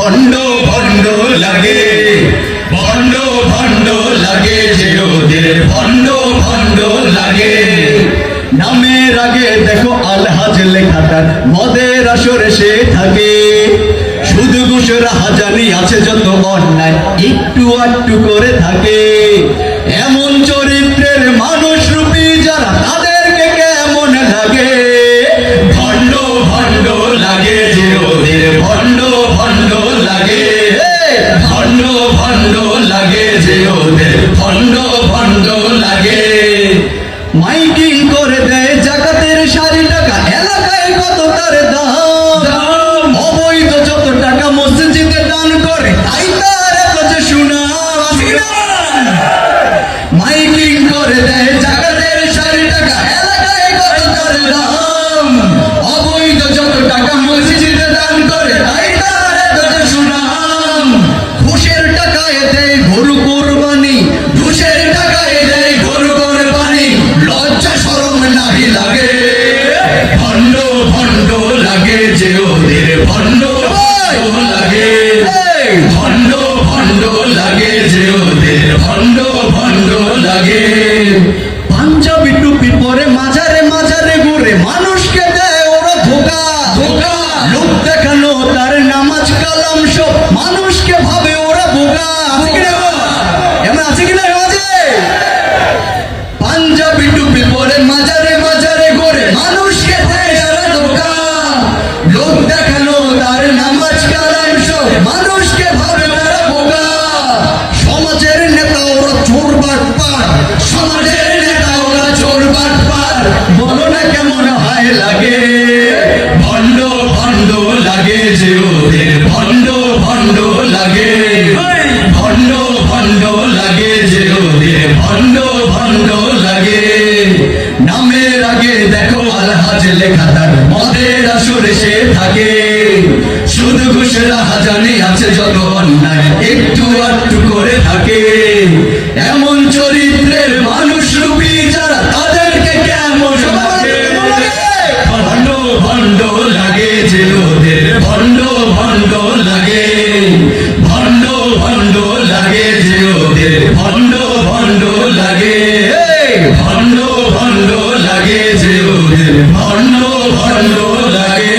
ভণ্ড ভণ্ড লাগে, ভণ্ড ভণ্ড লাগে যে ওদের ভণ্ড ভণ্ড লাগে। নামের আগে দেখো আলহাজ লেখাটা, মদের আসরে সে থাকে। শুধু ঘুষের হাজানি আছে যত অন্যায় একটু আটটু করে থাকে। এমন চরিত্রের মানুষ রূপী যারা, তাদেরকে কেমন লাগে? ভণ্ড ভণ্ড লাগে যে ওদের ভণ্ড ভণ্ড লাগে, ভণ্ড ভণ্ড লাগে যে ওদের ভণ্ড ভণ্ড লাগে। মাইকিং করে দেয় জাকাতের সারি টাকা, এলাকায় কত তার দাম। অবৈধ যত টাকা মসজিদে দান করে, তাই তার এত যে সুনাম। মাইকিং করে দেয় জাকাতের সারি টাকা, এলাকায় কত তার দাম। অবৈধ যত টাকা মসজিদে দান করে, তাই তার এত যে সুনাম। ঘুষের টাকায় দেয় গরু কোরবানি, ঘুষের টাকায় দেয় গরু কোরবানি। লজ্জা শরম নাহি লাগে, ভণ্ড ভণ্ড লাগে যে ওদের ভণ্ড ভণ্ড লাগে, ভণ্ড ভণ্ড লাগে যে ওদের ভণ্ড ভণ্ড লাগে। পাঞ্জাবি টুপি পরে মাজারে মাজারে ঘুরে, মানুষকে দেয় ওরা ধোকা ধোকা। লোক দেখানো তার নামাজ কালাম সব, মানুষকে ভাবে ওরা বোকা। এমন আছে কিনা সমাজে? পাঞ্জাবি টুপি পরে মাজারে মাজারে ঘুরে, মানুষকে দেয় ওরা ধোকা। লোক দেখানো তার নামাজ কালাম সব, মানুষকে ভাবে ওরা বোকা। সমাজের নেতা ওরা চোর বাটপার, সমাজের নেতা ওরা চোর বাটপার। বলো না কেমন হয় লাগে? ভণ্ড ভণ্ড লাগে যে ওদের ভণ্ড ভণ্ড লাগে, ভণ্ড ভণ্ড লাগে যে ওদের ভণ্ড ভণ্ড লাগে। নামের আগে দেখো আলহাজ লেখা, তার মদের আসরে সে থাকে। শুধু ঘুষের হাজানি আছে যত অন্যায় একটু আটটু করে থাকে। এমন চরিত্রের মানুষ রূপী যারা, তাদেরকে কেমন লাগে? ভণ্ড ভণ্ড লাগে যে ওদের ভণ্ড ভণ্ড লাগে, ভণ্ড ভণ্ড লাগে যে ওদের ভণ্ড ভণ্ড লাগে, ভণ্ড ভণ্ড লাগে যে ওদের ভণ্ড ভণ্ড লাগে।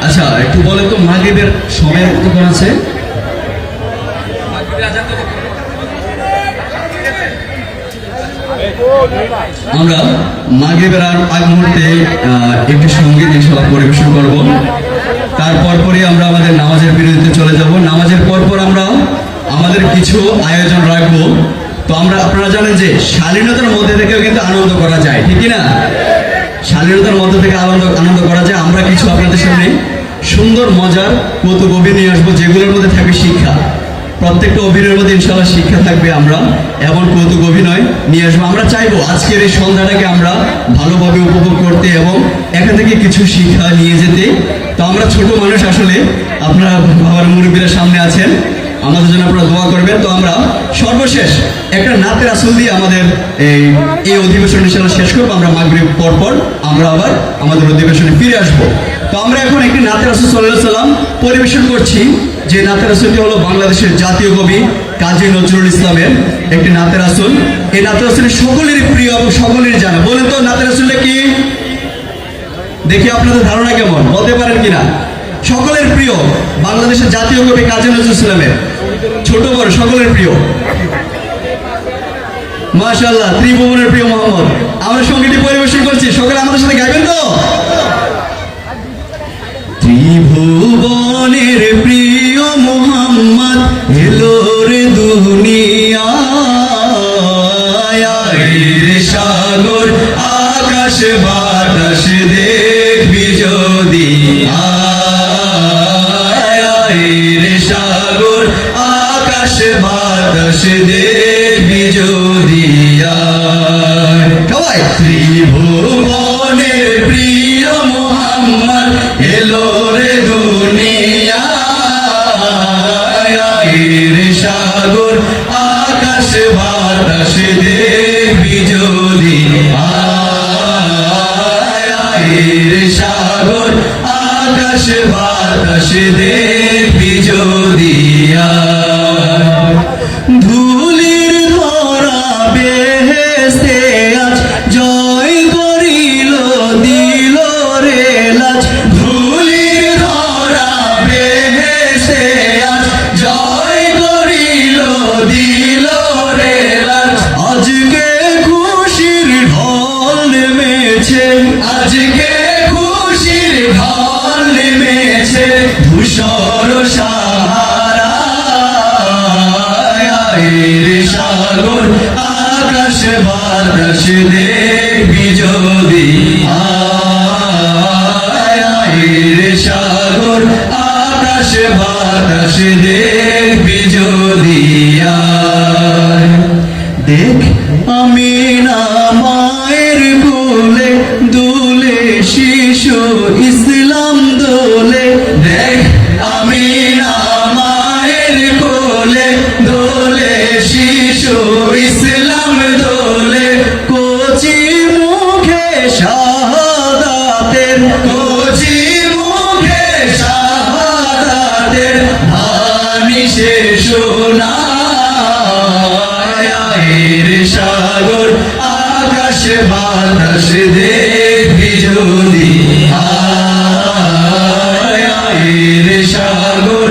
আচ্ছা, একটু বলে তো মাগরিবের সময় কখন আছে? আমরা মাগরিবের আগ মুহূর্তে একটি সঙ্গীত ইনশাআল্লাহ পরিবেশন করব। তারপর পরই আমরা আমাদের নামাজের বিরতিতে চলে যাব। নামাজের পরপর আমরা আমাদের কিছু আয়োজন রাখবো। তো আপনারা জানেন যে শালীনতার মধ্যে থেকেও কিন্তু আনন্দ করা যায়, ঠিক না? শালীনতার মধ্যে থেকে আনন্দ করা যায়। আমরা কিছু আপনাদের সামনে সুন্দর মজার কৌতুক অভিনয় নিয়ে আসবো, যেগুলোর মধ্যে থাকবে শিক্ষা। প্রত্যেকটা অভিনয়ের মধ্যে ইনশাআল্লাহ শিক্ষা থাকবে। আমরা এমন কৌতুক অভিনয় নিয়ে আসবো। আমরা চাইবো আজকের এই সন্ধ্যাটাকে আমরা ভালোভাবে উপভোগ করতে এবং এখান থেকে কিছু শিক্ষা নিয়ে যেতে। তো আমরা ছোট মানুষ, আসলে আপনারা বাবার মুরব্বীরা সামনে আছেন, আমাদের জন্য আপনারা দোয়া করবেন। তো আমরা সর্বশেষ একটা নাতে রাসূল দিয়ে আমাদের এই অধিবেশন ইনশাআল্লাহ শেষ করবো। আমরা মাগরিব পরপর আমরা আবার আমাদের অধিবেশনে ফিরে আসবো। তো আমরা এখন একটি নাতে রাসূল সাল্লাল্লাহু আলাইহি ওয়াসাল্লাম পরিবেশন করছি। যে নাতে রাসূলটি হলো বাংলাদেশের জাতীয় কবি কাজী নজরুল ইসলামের একটি নাতে রাসূল। এই নাতে রাসূল সকলেরই প্রিয় এবং সকলেরই জানা। বলেন তো নাতে রাসূলটা কি? দেখি আপনাদের ধারণা কেমন, বলতে পারেন কিনা? সকলের প্রিয় বাংলাদেশের জাতীয় কবি কাজী নজরুল ইসলামের, ছোট বড় সকলের প্রিয়। মাশাআল্লাহ, ত্রিভুবনের প্রিয় মোহাম্মদ। আমরা সঙ্গীতটি পরিবেশন করছি, সকলে আমাদের সাথে গাইবেন তো? ত্রিভুবনের প্রিয় মোহাম্মদ এলো রে দুনিয়ায়। সাগর আকাশ বাতাস দেখবি যদি, সাগর আকাশ বাতাস দেখবি যদি। সবাই ত্রিভুবনের প্রিয় মোহাম্মদ এলো রে দুনিয়ায় সাগর আকাশ বাতাস দেখবি যদি সাগর আকাশ বাতাস দেখবি যদি ধুলির ধরা বেহেশতে আজ জয় করিল দিল রে লাজ ধুলির ধরা বেহেশতে আজ জয় করিল দিল রে লাজ আজকে খুশির ঢল নেমেছে আজকে খুশির ঢল নেমেছে ধূসর সাহারা সাগর আকাশ বাতাস দেখবি যদি সাগর আকাশ বাতাস দেখবি যদি দেখ আমি না মায়ের কোলে দুলে শিশু ইসলাম দোলে দেখ আমি না মায়ের কোলে দোলে শিশু ইসলাম দোলে কচি মুখে শাহাদাতের কচি মুখে শাহাদাতের বাণী সে শোনায় সাগর আকাশ বাতাস দেখবি যদি সাগর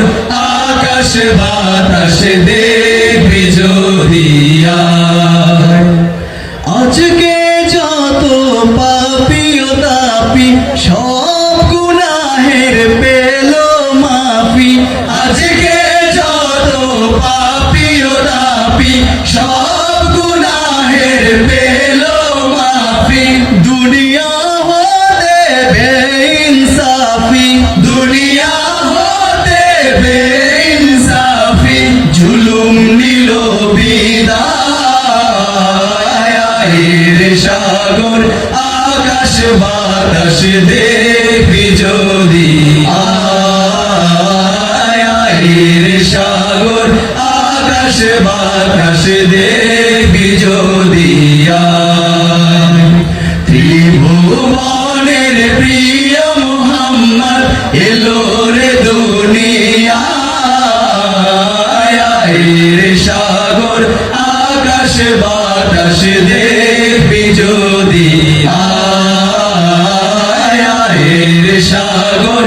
আকাশ বাতাস দেখবি যদি আজকে যত পাপী ও তাপী সব গুনাহের পেল মাফি আজকে যত পাপী ও তাপী সব গুনাহের পেল মাফি দুনিয়া হতে বেইনসাফি দুনিয়া হতে বেইনসাফি জুলুম নিল বিদায় সাগর আকাশ বাতাস দেখবি যদি সাগর আকাশ বাতাস দেখবি যদি ত্রিভুবনের প্রিয় মোহাম্মদ এলো রে দুনিয়ায় সাগর আকাশ বাতাস দেখবি যদি সাগর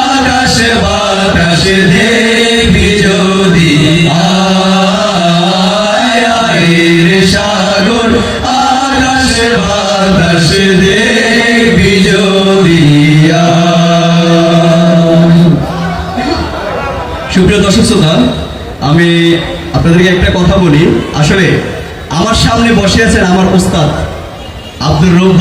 আকাশ বাতাস দেখবি যদি সাগর আকাশ বাতাস দেখবি যদি সুপ্রিয় দর্শক শ্রোতা আমি আপনাদেরকে একটা কথা বলি আসলে আমার সামনে বসে আছেন আমার ওস্তাদ আব্দুর রউফ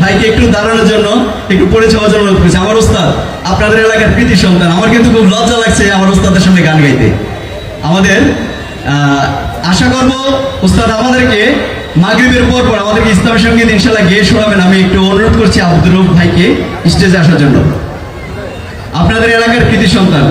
ভাইকে একটু দাঁড়ানোর জন্য একটু পড়ে যাওয়ার জন্য অনুরোধ করছি আমার ওস্তাদ আপনাদের এলাকার কৃতি সন্তান আমার কিন্তু খুব লজ্জা লাগছে আমার ওস্তাদের সামনে গান গাইতে আমাদের আশা করব ওস্তাদ আমাদেরকে মাগরিবের পর আমাদেরকে ইসলামের সঙ্গীত ইনশাআল্লাহ গেয়ে শোনাবেন আমি একটু অনুরোধ করছি আব্দুর রউফ ভাইকে স্টেজে আসার জন্য আপনাদের এলাকার কৃতি সন্তান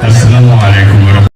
আসসালামু আলাইকুম।